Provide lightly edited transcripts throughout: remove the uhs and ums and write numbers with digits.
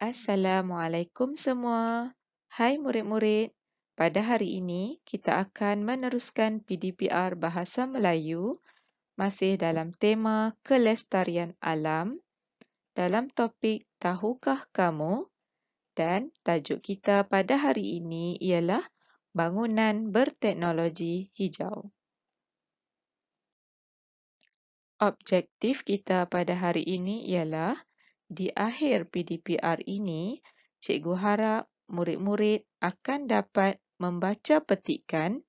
Assalamualaikum semua. Hai murid-murid. Pada hari ini, kita akan meneruskan PDPR Bahasa Melayu masih dalam tema kelestarian alam dalam topik Tahukah Kamu? Dan tajuk kita pada hari ini ialah Bangunan Berteknologi Hijau. Objektif kita pada hari ini ialah di akhir PDPR ini, cikgu harap murid-murid akan dapat membaca petikan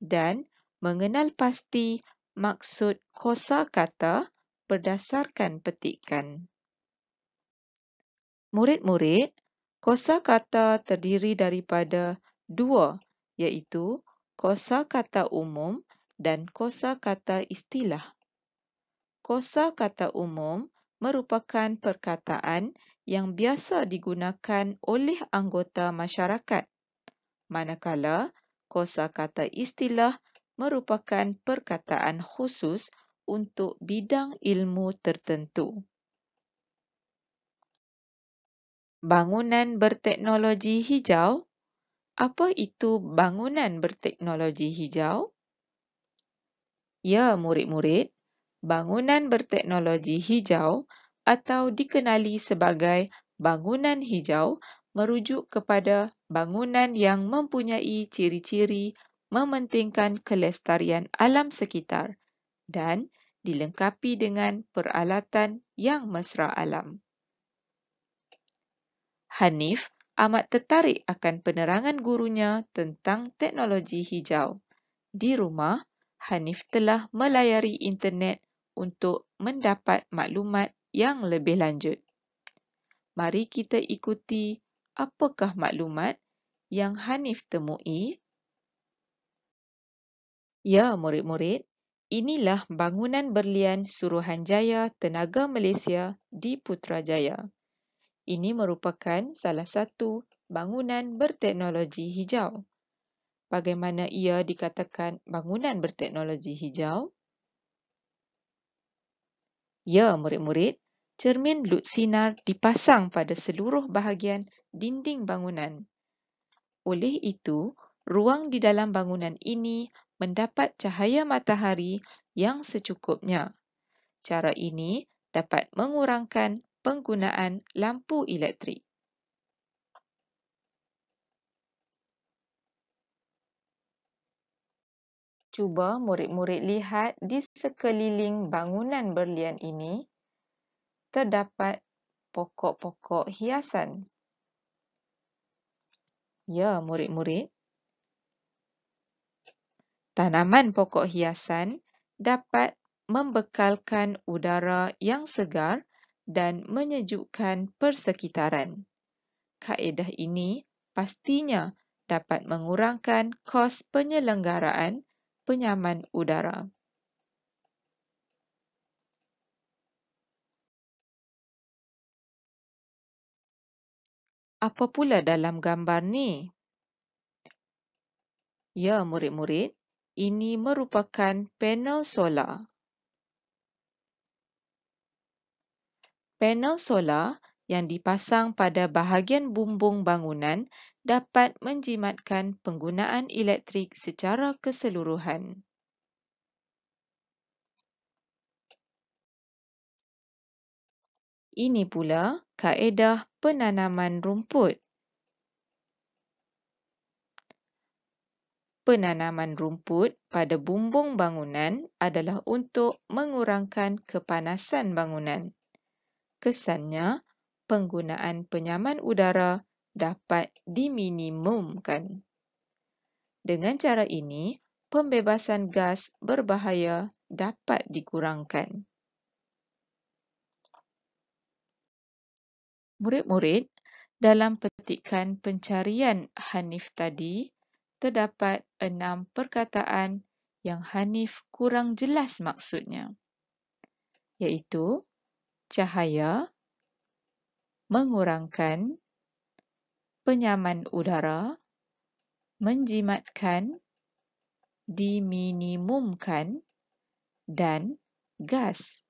dan mengenal pasti maksud kosakata berdasarkan petikan. Murid-murid, kosakata terdiri daripada dua, iaitu kosakata umum dan kosakata istilah. Kosakata umum merupakan perkataan yang biasa digunakan oleh anggota masyarakat, manakala kosakata istilah merupakan perkataan khusus untuk bidang ilmu tertentu. Bangunan berteknologi hijau? Apa itu bangunan berteknologi hijau? Ya, murid-murid, bangunan berteknologi hijau atau dikenali sebagai bangunan hijau merujuk kepada bangunan yang mempunyai ciri-ciri mementingkan kelestarian alam sekitar dan dilengkapi dengan peralatan yang mesra alam. Hanif amat tertarik akan penerangan gurunya tentang teknologi hijau. Di rumah, Hanif telah melayari internet untuk mendapat maklumat yang lebih lanjut. Mari kita ikuti apakah maklumat yang Hanif temui. Ya, murid-murid, inilah bangunan berlian Suruhanjaya Tenaga Malaysia di Putrajaya. Ini merupakan salah satu bangunan berteknologi hijau. Bagaimana ia dikatakan bangunan berteknologi hijau? Ya, murid-murid, cermin lut sinar dipasang pada seluruh bahagian dinding bangunan. Oleh itu, ruang di dalam bangunan ini mendapat cahaya matahari yang secukupnya. Cara ini dapat mengurangkan penggunaan lampu elektrik. Cuba murid-murid lihat di sekeliling bangunan berlian ini, terdapat pokok-pokok hiasan. Ya, murid-murid, tanaman pokok hiasan dapat membekalkan udara yang segar dan menyejukkan persekitaran. Kaedah ini pastinya dapat mengurangkan kos penyelenggaraan penyaman udara. Apa pula dalam gambar ni? Ya, murid-murid, ini merupakan panel solar. Panel solar yang dipasang pada bahagian bumbung bangunan dapat menjimatkan penggunaan elektrik secara keseluruhan. Ini pula kaedah penanaman rumput. Penanaman rumput pada bumbung bangunan adalah untuk mengurangkan kepanasan bangunan. Kesannya, penggunaan penyaman udara dapat diminimumkan. Dengan cara ini, pembebasan gas berbahaya dapat dikurangkan. Murid-murid, dalam petikan pencarian Hanif tadi, terdapat 6 perkataan yang Hanif kurang jelas maksudnya, iaitu cahaya, mengurangkan, penyaman udara, menjimatkan, diminimumkan, dan gas.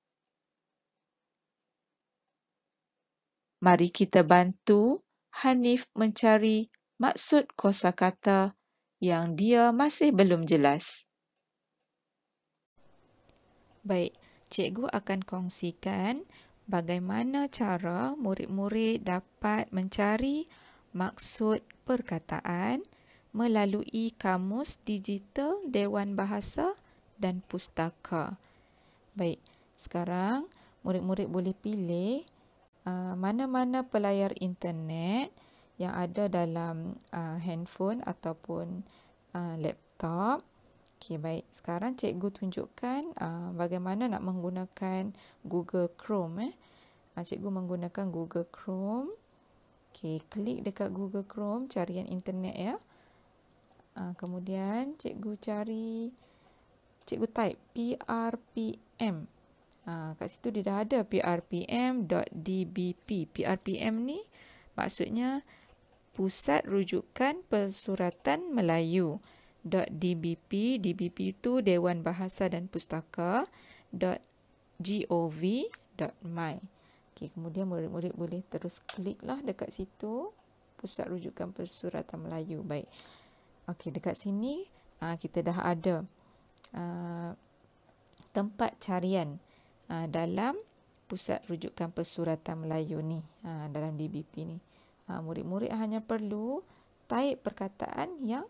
Mari kita bantu Hanif mencari maksud kosakata yang dia masih belum jelas. Baik, cikgu akan kongsikan bagaimana cara murid-murid dapat mencari maksud perkataan melalui kamus digital Dewan Bahasa dan Pustaka. Baik, sekarang murid-murid boleh pilih mana-mana pelayar internet yang ada dalam handphone ataupun laptop. Okey, baik. Sekarang cikgu tunjukkan bagaimana nak menggunakan Google Chrome. Cikgu menggunakan Google Chrome. Okey, klik dekat Google Chrome, carian internet ya. Kemudian cikgu type PRPM. Kat situ dia dah ada prpm.dbp. PRPM ni maksudnya Pusat Rujukan Persuratan Melayu. .dbp, dbp itu Dewan Bahasa dan Pustaka .gov.my. Okey, kemudian murid-murid boleh terus kliklah dekat situ, Pusat Rujukan Persuratan Melayu. Baik. Okey, dekat sini kita dah ada tempat carian dalam Pusat Rujukan Persuratan Melayu ni, dalam DBP ni. Murid-murid hanya perlu type perkataan yang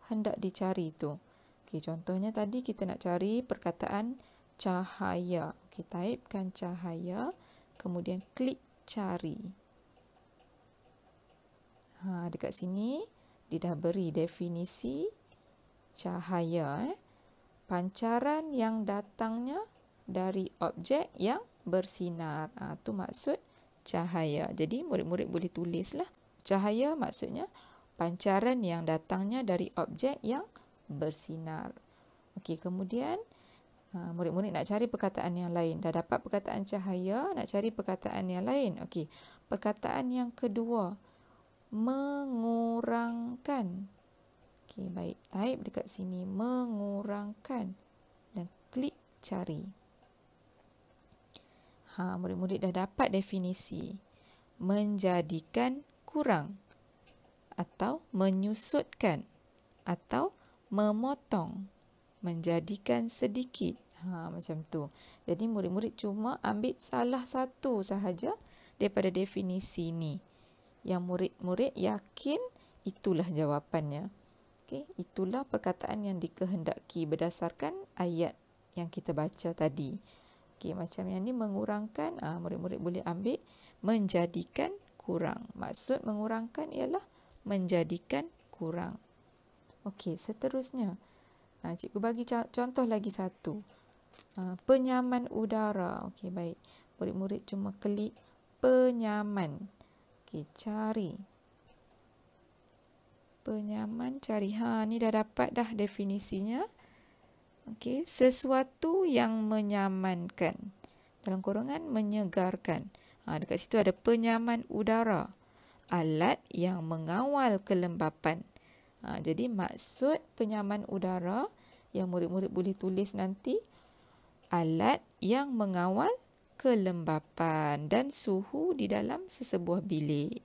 hendak dicari tu. Okey, contohnya tadi kita nak cari perkataan cahaya. Okey, typekan cahaya, kemudian klik cari. Dekat sini dia dah beri definisi cahaya. Pancaran yang datangnya dari objek yang bersinar. Tu maksud cahaya. Jadi murid-murid boleh tulislah. Cahaya maksudnya pancaran yang datangnya dari objek yang bersinar. Okey, kemudian murid-murid nak cari perkataan yang lain. Dah dapat perkataan cahaya, nak cari perkataan yang lain. Okey, perkataan yang kedua, mengurangkan. Okey, baik. Type dekat sini, mengurangkan. Dan klik cari. Murid-murid dah dapat definisi. Menjadikan kurang. Atau menyusutkan. Atau memotong. Menjadikan sedikit. Macam tu. Jadi murid-murid cuma ambil salah satu sahaja daripada definisi ni. Yang murid-murid yakin itulah jawapannya. Okay, itulah perkataan yang dikehendaki berdasarkan ayat yang kita baca tadi. Okay, macam yang ni mengurangkan, murid-murid boleh ambil menjadikan kurang. Maksud mengurangkan ialah menjadikan kurang. Okey, seterusnya. Cikgu bagi contoh lagi satu. Penyaman udara. Okey, baik. Murid-murid cuma klik penyaman. Okey, cari. Penyaman, cari. Ni dah dapat dah definisinya. Okey, sesuatu yang menyamankan. Dalam kurungan, menyegarkan. Dekat situ ada penyaman udara. Alat yang mengawal kelembapan. Jadi maksud penyaman udara yang murid-murid boleh tulis nanti, alat yang mengawal kelembapan dan suhu di dalam sesebuah bilik.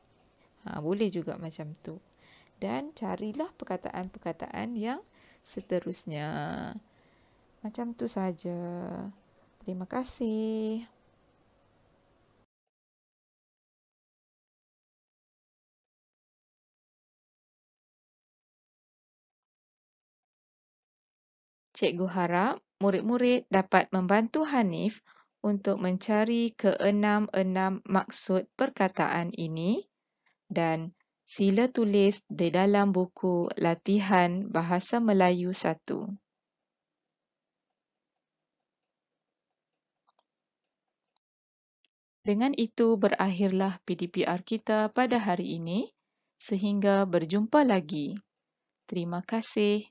Boleh juga macam tu. Dan carilah perkataan-perkataan yang seterusnya. Macam tu saja. Terima kasih. Cikgu harap murid-murid dapat membantu Hanif untuk mencari keenam-enam maksud perkataan ini dan sila tulis di dalam buku Latihan Bahasa Melayu 1. Dengan itu berakhirlah PDPR kita pada hari ini. Sehingga berjumpa lagi. Terima kasih.